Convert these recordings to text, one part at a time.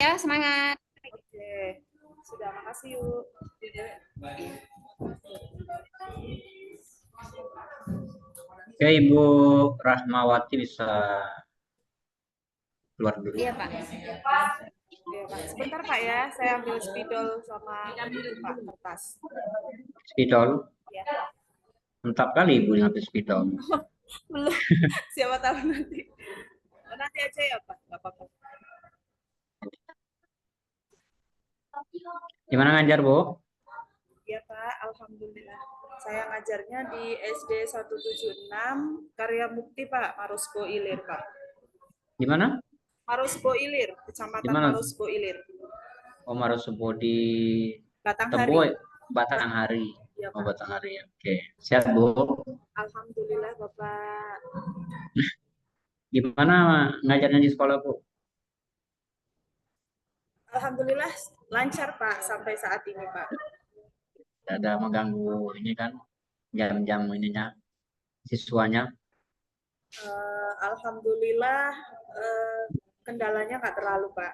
Ya, semangat. Oke, sudah makasih yuk. Oke, Ibu Rahmawati bisa keluar dulu. Iya, Pak. Oke, Pak. Sebentar Pak ya, saya ambil spidol sama itu Pak, kertas. Spidol, Ya, mantap kali Ibu ngambil spidol. belum. Siapa tahu nanti. Oh, nanti aja ya Pak, nggak apa-apa. Gimana ngajar, Bu? Ya Pak, Alhamdulillah. Saya ngajarnya di SD 176 Karya Mukti Pak, Marosbo Ilir Pak. Gimana? Marosbo Ilir, Kecamatan Gimana? Marosbo Ilir. Omar Subo di Batanghari. Teboy, Batanghari. Ya Oh, Pak. Batanghari. Oke. Sehat, Bu. Alhamdulillah Bapak. Gimana ngajarnya di sekolah, Bu? Alhamdulillah lancar Pak sampai saat ini Pak. Tidak ada mengganggu ini kan jam-jam ininya siswanya. Alhamdulillah kendalanya nggak terlalu Pak.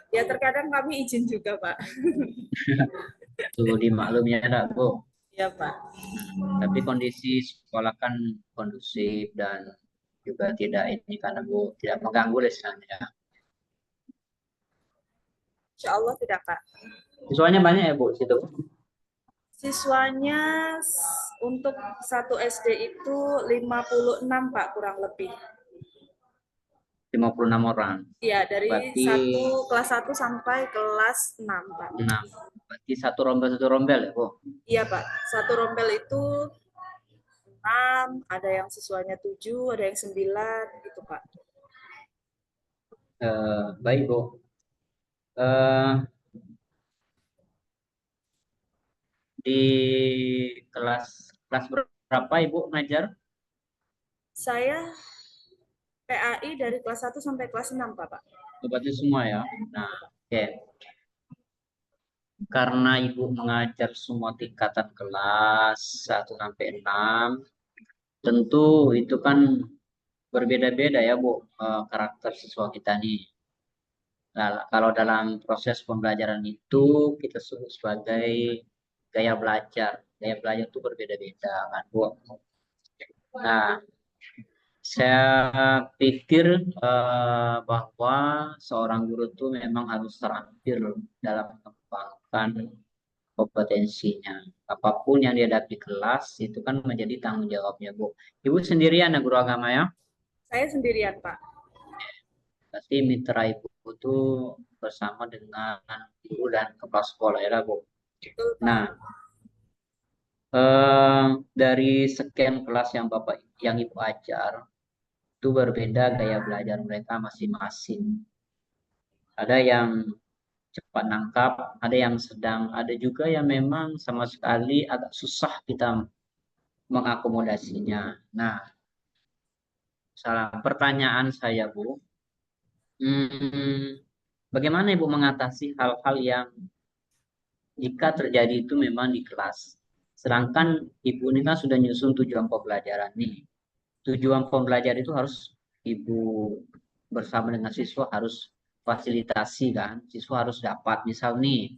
Ya terkadang kami izin juga Pak. Itu dimaklumi ya, enggak, Bu? Ya Pak. Tapi kondisi sekolah kan kondusif dan juga tidak ini karena Bu tidak mengganggu istilahnya. Insya Allah tidak Pak. Siswanya banyak ya, Bu, di situ? Siswanya untuk satu SD itu 56 Pak kurang lebih. 56 orang. Iya, dari Berarti kelas 1 sampai kelas 6 Pak. 6. Berarti satu rombel ya, Bu? Iya Pak, satu rombel itu 6, ada yang siswanya 7, ada yang 9 gitu Pak. Baik, Bu. Eh, di kelas kelas berapa Ibu ngajar? Saya PAI dari kelas 1 sampai kelas 6 Pak. Berarti semua ya. Nah, oke. Karena Ibu mengajar semua tingkatan kelas 1 sampai 6, tentu itu kan berbeda-beda ya, Bu, karakter siswa kita nih. Nah, kalau dalam proses pembelajaran itu kita sebut sebagai gaya belajar. Gaya belajar itu berbeda-beda kan, Bu. Nah, saya pikir bahwa seorang guru itu memang harus terampil dalam mengembangkan kompetensinya. Apapun yang dihadapi kelas itu kan menjadi tanggung jawabnya, Bu. Ibu sendirian ya guru agama ya? Saya sendirian Pak. Pasti mitra Ibu itu bersama dengan guru dan kepala sekolah ya, Bu. Betul Pak. Nah, dari sekian kelas yang Ibu ajar, itu berbeda gaya belajar mereka masing-masing. Ada yang cepat nangkap, ada yang sedang, ada juga yang memang sama sekali agak susah kita mengakomodasinya. Nah, pertanyaan saya, Bu, bagaimana Ibu mengatasi hal-hal yang jika terjadi itu memang di kelas? Sedangkan Ibu ini kan sudah nyusun tujuan pembelajaran nih. Tujuan pembelajaran itu harus Ibu bersama dengan siswa harus fasilitasi kan. Siswa harus dapat. Misal nih,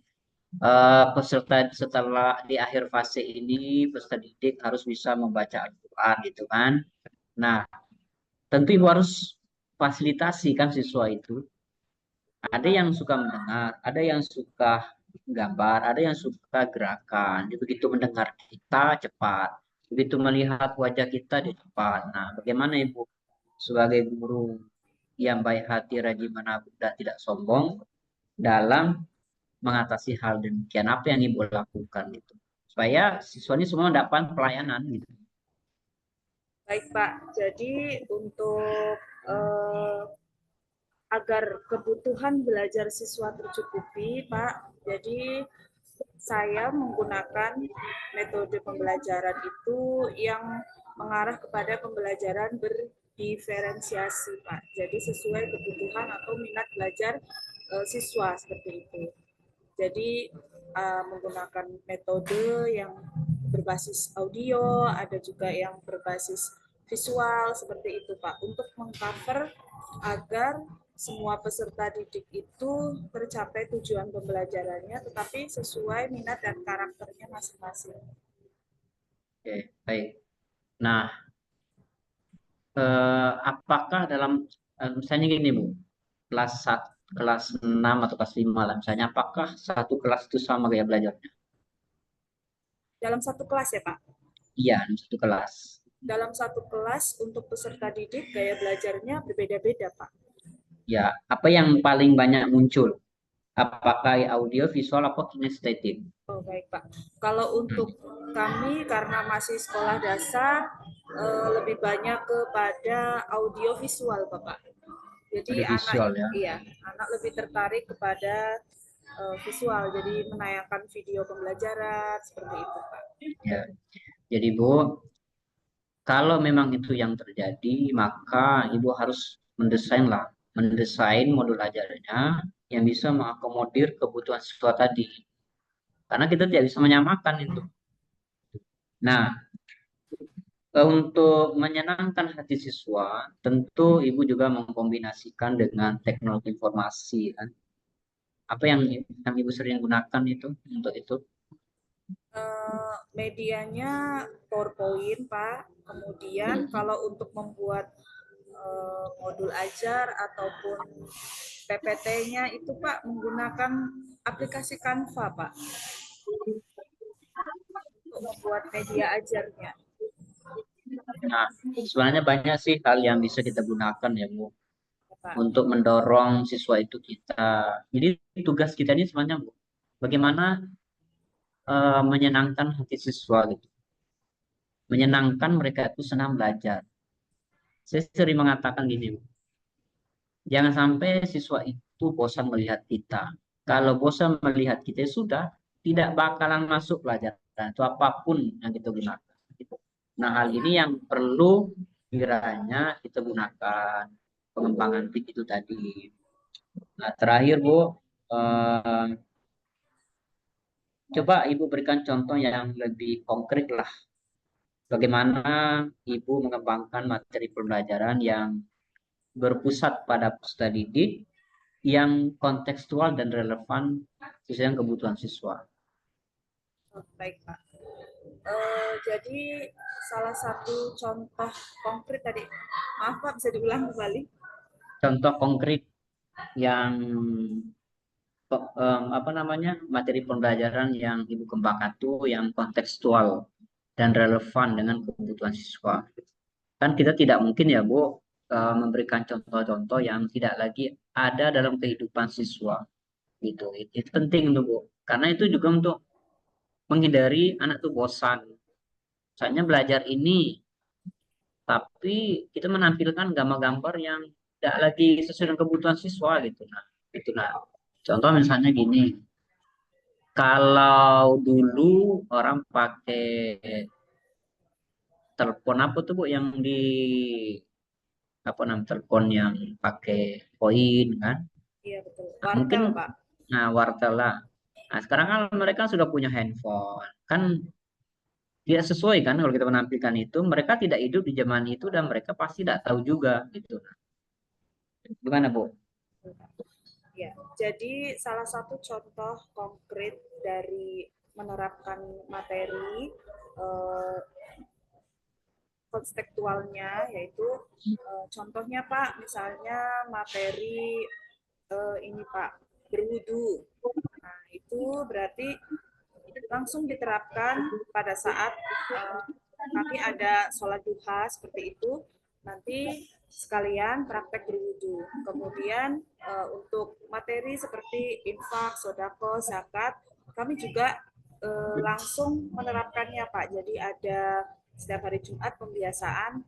peserta setelah di akhir fase ini peserta didik harus bisa membaca Al-Quran gitu kan. Nah, tentu Ibu harus fasilitasi kan siswa itu. Ada yang suka mendengar, ada yang suka gambar, ada yang suka gerakan. Begitu mendengar kita cepat, begitu melihat wajah kita dia cepat. Nah, bagaimana Ibu sebagai guru yang baik hati, rajin menabung dan tidak sombong dalam mengatasi hal demikian? Apa yang Ibu lakukan gitu? Supaya siswanya semua dapat pelayanan gitu. Baik Pak, jadi untuk agar kebutuhan belajar siswa tercukupi Pak, jadi saya menggunakan metode pembelajaran itu yang mengarah kepada pembelajaran berdiferensiasi Pak. Jadi sesuai kebutuhan atau minat belajar siswa seperti itu. Jadi menggunakan metode yang berbasis audio, ada juga yang berbasis visual seperti itu Pak, untuk mengcover agar semua peserta didik itu tercapai tujuan pembelajarannya, tetapi sesuai minat dan karakternya masing-masing. Oke, baik. Nah, apakah dalam misalnya gini Bu, kelas 1, kelas 6 atau kelas 5 lah misalnya, apakah satu kelas itu sama gaya belajarnya? Dalam satu kelas ya Pak? Iya, dalam satu kelas. Dalam satu kelas untuk peserta didik gaya belajarnya berbeda-beda Pak. Ya, apa yang paling banyak muncul? Apakah audio, visual, apa kinestetik? Oh baik Pak. Kalau untuk Hmm, kami karena masih sekolah dasar lebih banyak kepada audio visual Bapak. Jadi audio anak, visual ya. iya, anak lebih tertarik kepada visual, jadi menayangkan video pembelajaran seperti itu Pak. Ya. Jadi Bu, kalau memang itu yang terjadi, maka Ibu harus mendesain modul ajarnya yang bisa mengakomodir kebutuhan siswa tadi. Karena kita tidak bisa menyamakan itu. Nah, untuk menyenangkan hati siswa, tentu Ibu juga mengkombinasikan dengan teknologi informasi kan. Apa yang Ibu sering gunakan itu untuk itu? Medianya PowerPoint Pak. Kemudian Hmm. kalau untuk membuat modul ajar ataupun PPT-nya itu Pak menggunakan aplikasi Canva Pak untuk membuat media ajarnya. Nah, sebenarnya banyak sih hal yang bisa kita gunakan ya Bu Pak. untuk mendorong siswa itu kita. Jadi tugas kita ini sebenarnya Bu, bagaimana menyenangkan hati siswa gitu. Menyenangkan mereka itu senang belajar. Saya sering mengatakan gini Bu, jangan sampai siswa itu bosan melihat kita. Kalau bosan melihat kita ya sudah tidak bakalan masuk pelajaran itu apapun yang kita gunakan. Gitu. Nah, hal ini yang perlu kiranya kita gunakan pengembangan PIK itu tadi. Nah, terakhir Bu, eh, coba Ibu berikan contoh yang lebih konkret lah. Bagaimana Ibu mengembangkan materi pembelajaran yang berpusat pada peserta didik yang kontekstual dan relevan sesuai dengan kebutuhan siswa. Oh, baik Pak. Jadi salah satu contoh konkret tadi, maaf Pak bisa diulang kembali? Contoh konkret yang apa namanya materi pembelajaran yang Ibu kembangkan itu yang kontekstual dan relevan dengan kebutuhan siswa. Kan kita tidak mungkin ya Bu memberikan contoh-contoh yang tidak lagi ada dalam kehidupan siswa gitu. Itu penting tuh Bu. Karena itu juga untuk menghindari anak tuh bosan. Misalnya belajar ini tapi kita menampilkan gambar-gambar yang tidak lagi sesuai dengan kebutuhan siswa gitu. Nah, itu nah. Contoh misalnya gini, kalau dulu orang pakai telepon apa tuh Bu yang di apa namanya telepon yang pakai koin kan? Iya betul. Nah, mungkin Wartel Pak. nah wartel lah. Nah, sekarang kan mereka sudah punya handphone. Kan tidak sesuai kan kalau kita menampilkan itu, mereka tidak hidup di zaman itu dan mereka pasti tidak tahu juga gitu. Gimana Bu? Ya, jadi salah satu contoh konkret dari menerapkan materi eh, konstektualnya yaitu contohnya Pak, misalnya materi ini Pak berwudu. Nah, itu berarti langsung diterapkan pada saat kami ada sholat duha seperti itu. Nanti sekalian praktek berwudu. Kemudian untuk materi seperti infak, sodako, zakat, kami juga langsung menerapkannya Pak. Jadi ada setiap hari Jumat pembiasaan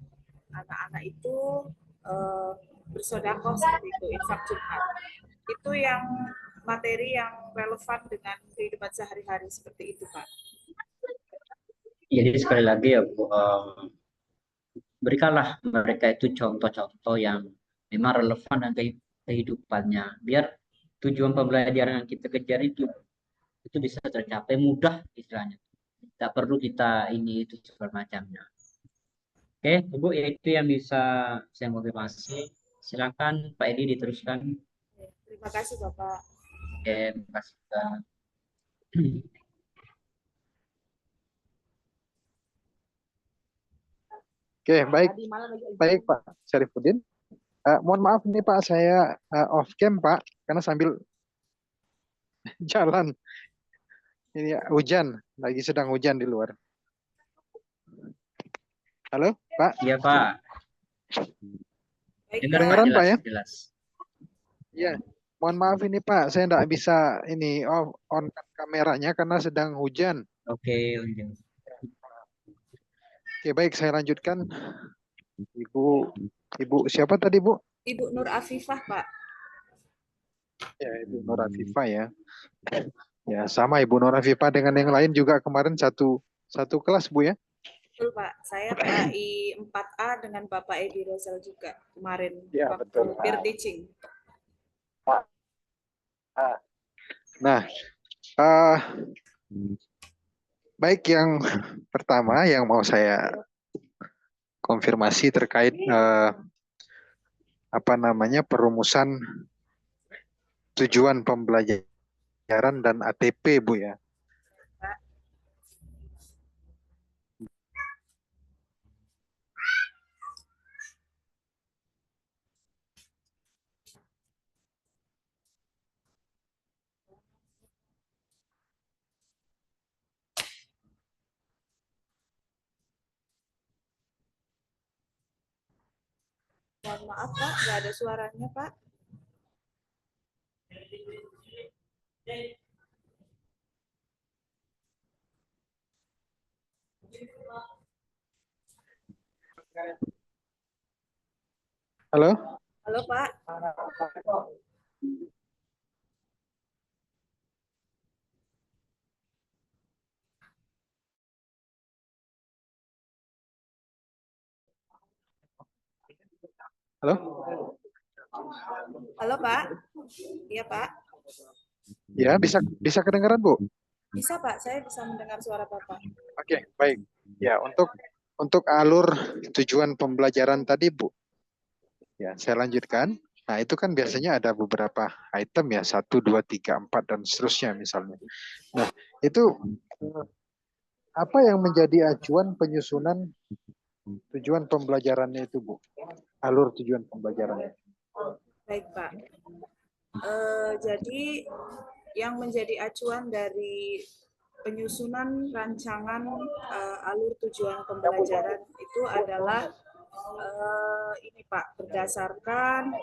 anak-anak itu bersodako seperti itu, infak Jumat. Itu yang materi yang relevan dengan kehidupan sehari-hari seperti itu, Pak. Jadi sekali lagi ya Bu, berikanlah mereka itu contoh-contoh yang memang relevan dengan kehidupannya. Biar tujuan pembelajaran yang kita kejar itu bisa tercapai mudah istilahnya. Tidak perlu kita ini itu segala macamnya. Oke, Ibu, ya itu yang bisa saya motivasi. Silakan Pak Edi diteruskan. Terima kasih Bapak. Oke, terima kasih Pak. Oke, baik. Baik, Pak Syarifuddin. Mohon maaf nih Pak, saya off cam Pak, karena sambil jalan. Ini hujan, lagi sedang hujan di luar. Halo, Pak? Iya Pak, Baik dengar Pak Kedengaran, Pak, jelas ya? jelas. Iya. Mohon maaf ini Pak, saya tidak bisa ini on kameranya karena sedang hujan. Oke, lanjut. Oke, baik, saya lanjutkan. Ibu siapa tadi, Bu? Ibu Nur Afifah Pak. Ya, Ibu Nur Afifah ya. Ya, sama Ibu Nur Afifah dengan yang lain juga kemarin satu kelas, Bu ya. Betul Pak, saya PAI 4A dengan Bapak Edi Rozal juga kemarin Ya, waktu betul. peer teaching. Nah, eh, baik, yang pertama yang mau saya konfirmasi terkait perumusan tujuan pembelajaran dan ATP, Bu ya. Mohon maaf Pak, nggak ada suaranya Pak. Halo? Halo Pak. Halo? Halo Pak. Iya Pak. Ya, bisa kedengaran, Bu? Bisa Pak, saya bisa mendengar suara Bapak. Oke, baik. Ya, untuk alur tujuan pembelajaran tadi, Bu. Ya, saya lanjutkan. Nah, itu kan biasanya ada beberapa item ya, 1, 2, 3, 4, dan seterusnya misalnya. Nah, itu apa yang menjadi acuan penyusunan tujuan pembelajarannya itu, Bu? Alur tujuan pembelajarannya. Baik Pak. Jadi yang menjadi acuan dari penyusunan rancangan alur tujuan pembelajaran itu adalah ini Pak, berdasarkan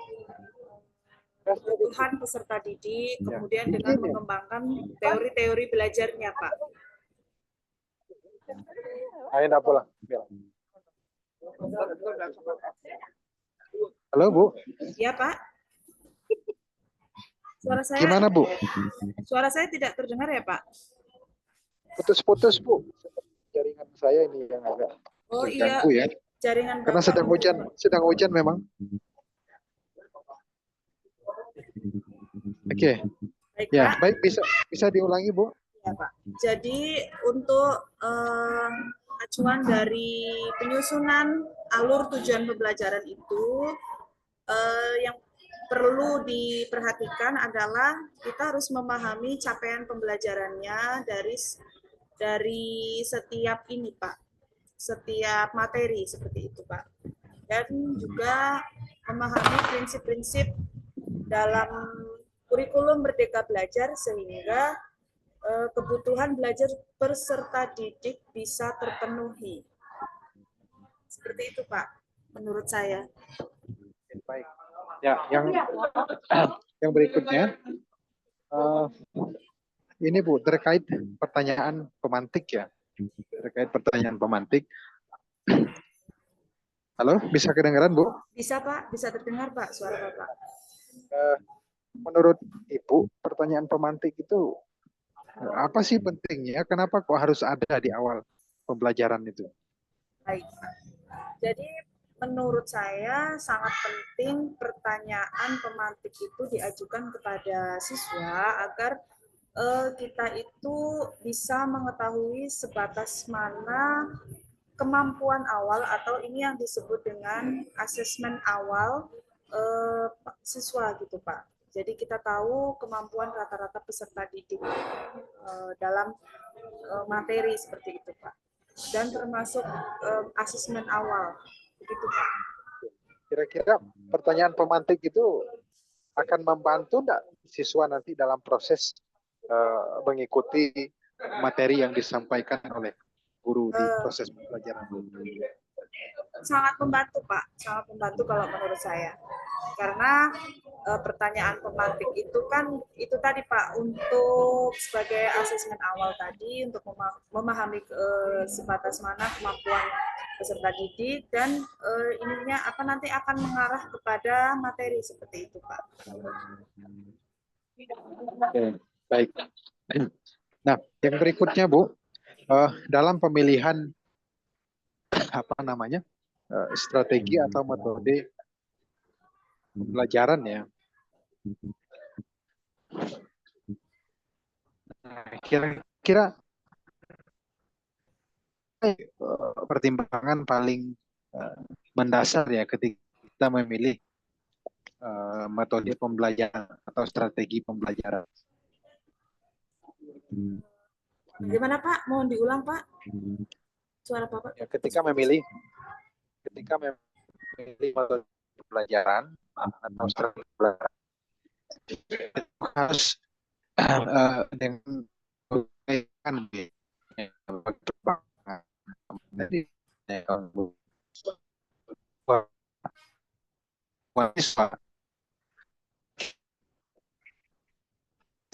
kebutuhan peserta didik, kemudian dengan mengembangkan teori-teori belajarnya Pak. Ayo, enggak pulang. Halo, Bu. Ya Pak. Gimana, Bu? Suara saya tidak terdengar ya Pak? Putus-putus, Bu. Jaringan saya ini yang agak terganggu ya. Jaringan Karena Bapak sedang hujan memang. Oke. Baik, Ya, Pak. baik, bisa diulangi, Bu. Ya, Pak. Jadi untuk acuan dari penyusunan alur tujuan pembelajaran itu yang perlu diperhatikan adalah kita harus memahami capaian pembelajarannya dari setiap ini, Pak. Setiap materi seperti itu, Pak. Dan juga memahami prinsip-prinsip dalam kurikulum Merdeka Belajar sehingga kebutuhan belajar peserta didik bisa terpenuhi. Seperti itu, Pak, menurut saya. Baik. Ya, yang berikutnya ini Bu terkait pertanyaan pemantik ya. Terkait pertanyaan pemantik. Halo, bisa kedengaran, Bu? Bisa, Pak. Bisa terdengar, Pak, suara Bapak. Menurut Ibu, pertanyaan pemantik itu apa sih pentingnya? Kenapa kok harus ada di awal pembelajaran itu? Baik, Pak. Jadi menurut saya sangat penting pertanyaan pemantik itu diajukan kepada siswa agar kita itu bisa mengetahui sebatas mana kemampuan awal atau ini yang disebut dengan asesmen awal siswa gitu Pak. Jadi kita tahu kemampuan rata-rata peserta didik dalam materi seperti itu Pak. Dan termasuk asesmen awal, begitu Pak. Kira-kira pertanyaan pemantik itu akan membantu enggak siswa nanti dalam proses mengikuti materi yang disampaikan oleh guru di proses pembelajaran? Sangat membantu Pak, sangat membantu kalau menurut saya. Karena pertanyaan pemantik itu kan itu tadi Pak, untuk sebagai asesmen awal tadi untuk memahami sebatas mana kemampuan peserta didik dan ininya apa nanti akan mengarah kepada materi seperti itu Pak. Oke, baik. Nah, yang berikutnya Bu, dalam pemilihan apa namanya strategi atau metode pembelajaran ya, kira-kira pertimbangan paling mendasar ya ketika kita memilih metode pembelajaran atau strategi pembelajaran. Gimana Pak? Mohon diulang Pak. Suara Bapak. Ya, ketika memilih metode pembelajaran atau strategi pembelajaran harus dengan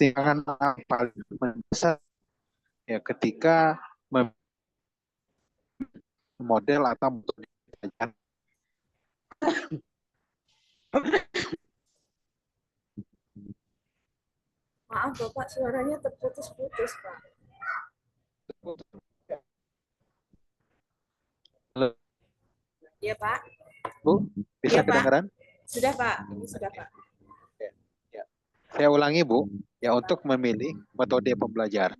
timbangan paling mendasar ya ketika model atau metode pembelajaran. Maaf Bapak, suaranya terputus-putus Pak. Halo. Iya Pak. Bu, bisa Iya, Pak. kedengaran? Sudah Pak, ini sudah Pak. Ya. Saya ulangi Bu, ya untuk memilih metode pembelajaran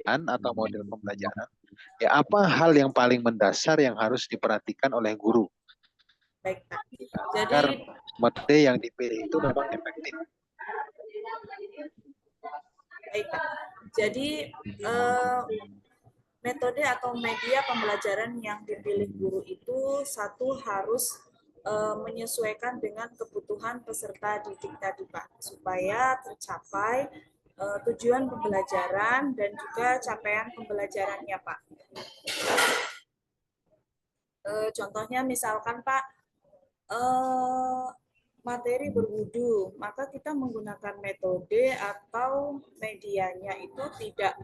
atau model pembelajaran, ya apa hal yang paling mendasar yang harus diperhatikan oleh guru? Baik Pak. Agar Jadi metode yang dipilih itu memang efektif. baik Pak. Jadi metode atau media pembelajaran yang dipilih guru itu satu harus menyesuaikan dengan kebutuhan peserta didik tadi Pak, supaya tercapai tujuan pembelajaran dan juga capaian pembelajarannya Pak. Contohnya misalkan Pak, materi berwudu, maka kita menggunakan metode atau medianya itu tidak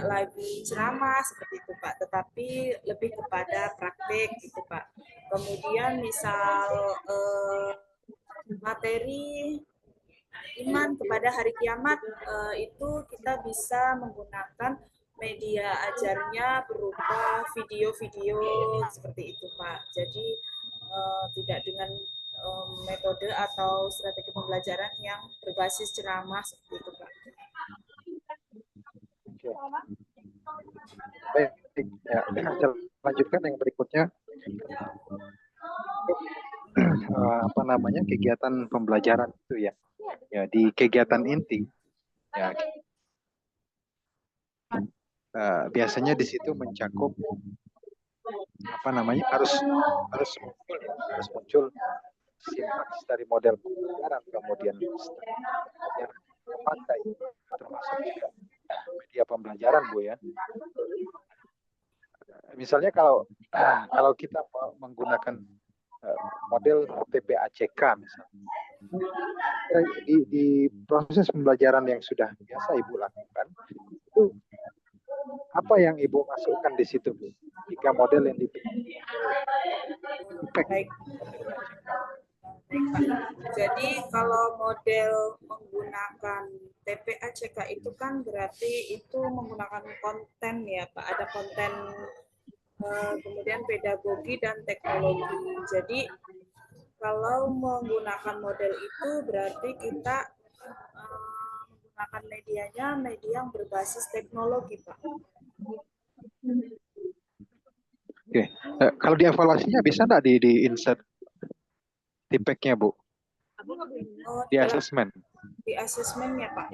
lagi ceramah seperti itu Pak, tetapi lebih kepada praktik gitu Pak. Kemudian misal materi iman kepada hari kiamat, itu kita bisa menggunakan media ajarnya berupa video-video seperti itu Pak. Jadi tidak dengan metode atau strategi pembelajaran yang berbasis ceramah seperti itu Pak. Oke. Baik, ya, saya lanjutkan yang berikutnya. Apa namanya kegiatan pembelajaran itu ya. Ya di kegiatan inti ya biasanya di situ mencakup apa namanya harus muncul sintaks dari model pembelajaran, kemudian yang dipakai termasuk juga media pembelajaran Bu ya. Misalnya kalau kita menggunakan model TPACK misalnya, di proses pembelajaran yang sudah biasa Ibu lakukan itu apa yang Ibu masukkan di situ Bu? Jika model yang dipilih. Baik. Jadi kalau model menggunakan TPACK itu kan berarti itu menggunakan konten ya Pak, ada konten kemudian pedagogi dan teknologi. Jadi kalau menggunakan model itu berarti kita menggunakan medianya media yang berbasis teknologi Pak. Oke, kalau dievaluasinya bisa nggak di insert tipeknya Bu? Oh, di dalam- asesmen. di asesmennya Pak.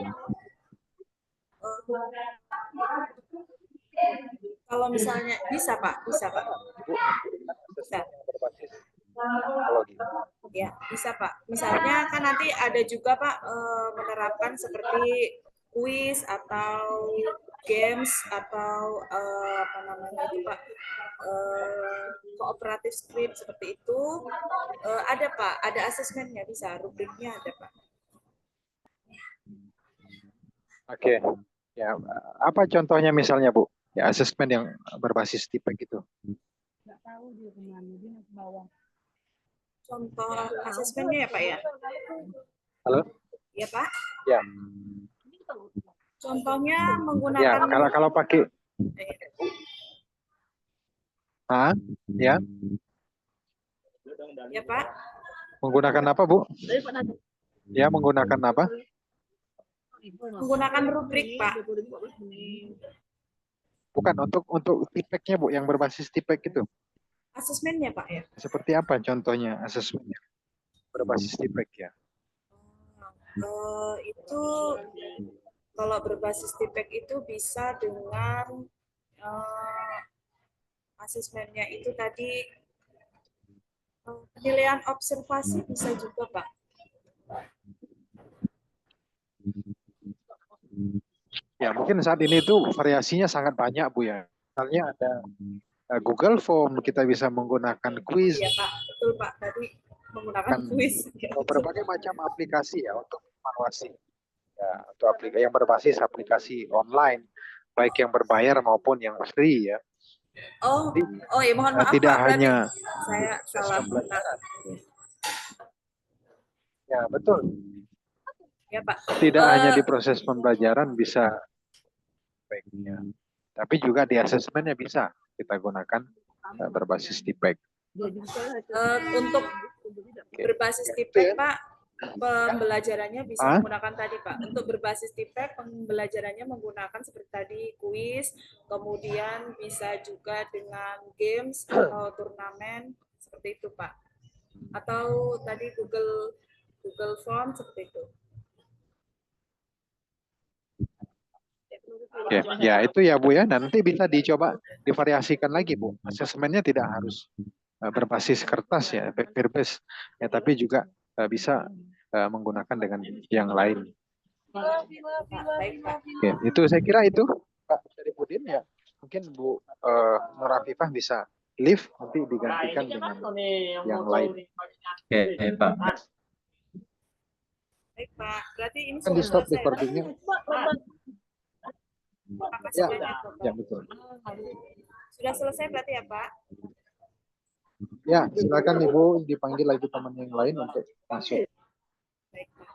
Kalau misalnya bisa Pak, bisa Pak. Bisa. Berbasis teknologi. Ya, bisa Pak. Misalnya kan nanti ada juga Pak menerapkan seperti kuis atau games atau apa namanya itu Pak kooperatif script seperti itu ada Pak, ada asesmennya bisa, rubriknya ada Pak. Oke. Ya, apa contohnya misalnya Bu? Ya, asesmen yang berbasis tipek itu. Contoh asesmennya ya Pak ya? Halo? Ya Pak. Ya. Contohnya Ya, menggunakan kalau pakai ya, ya Pak. menggunakan apa Bu? Ya, menggunakan apa? Menggunakan rubrik Pak. Bukan untuk tipeknya Bu, yang berbasis tipek itu. Asesmennya Pak ya. Seperti apa contohnya asesmennya berbasis tipek ya? Itu kalau berbasis tipek itu bisa dengan asesmennya itu tadi penilaian observasi bisa juga Pak. Ya, mungkin saat ini itu variasinya sangat banyak Bu ya. Misalnya ada Google Form, kita bisa menggunakan quiz. Iya Pak, betul Pak. Tadi menggunakan kuis. Berbagai macam aplikasi ya untuk evaluasi. Ya, untuk aplikasi yang berbasis aplikasi online, baik yang berbayar maupun yang free ya. Oh ya mohon maaf Tidak Pak, hanya saya salah benar. Ya, betul. Ya Pak. Tidak hanya di proses pembelajaran bisa baiknya, tapi juga di asesmennya bisa kita gunakan berbasis tipek. Untuk berbasis tipek Pak, pembelajarannya bisa menggunakan tadi Pak. Untuk berbasis tipek, pembelajarannya menggunakan seperti tadi kuis, kemudian bisa juga dengan games atau turnamen seperti itu Pak. Atau tadi Google Form seperti itu. Ya, itu ya Bu ya. Nanti bisa dicoba divariasikan lagi Bu. Asesmennya tidak harus berbasis kertas ya, paper-based ya, tapi juga bisa menggunakan dengan yang lain. Baik Pak. Oke, itu saya kira itu Pak Syarifudin ya. Mungkin Bu Nur Afifah bisa leave, nanti digantikan dengan yang lain. Oke, Pak. Baik Pak. Berarti ini Kan sudah di stop selesai. recordingnya. Makasih Ya, banyak Bapak. ya betul. Sudah selesai berarti ya Pak? Ya, silakan Ibu dipanggil lagi teman yang lain untuk masuk. Baik Pak.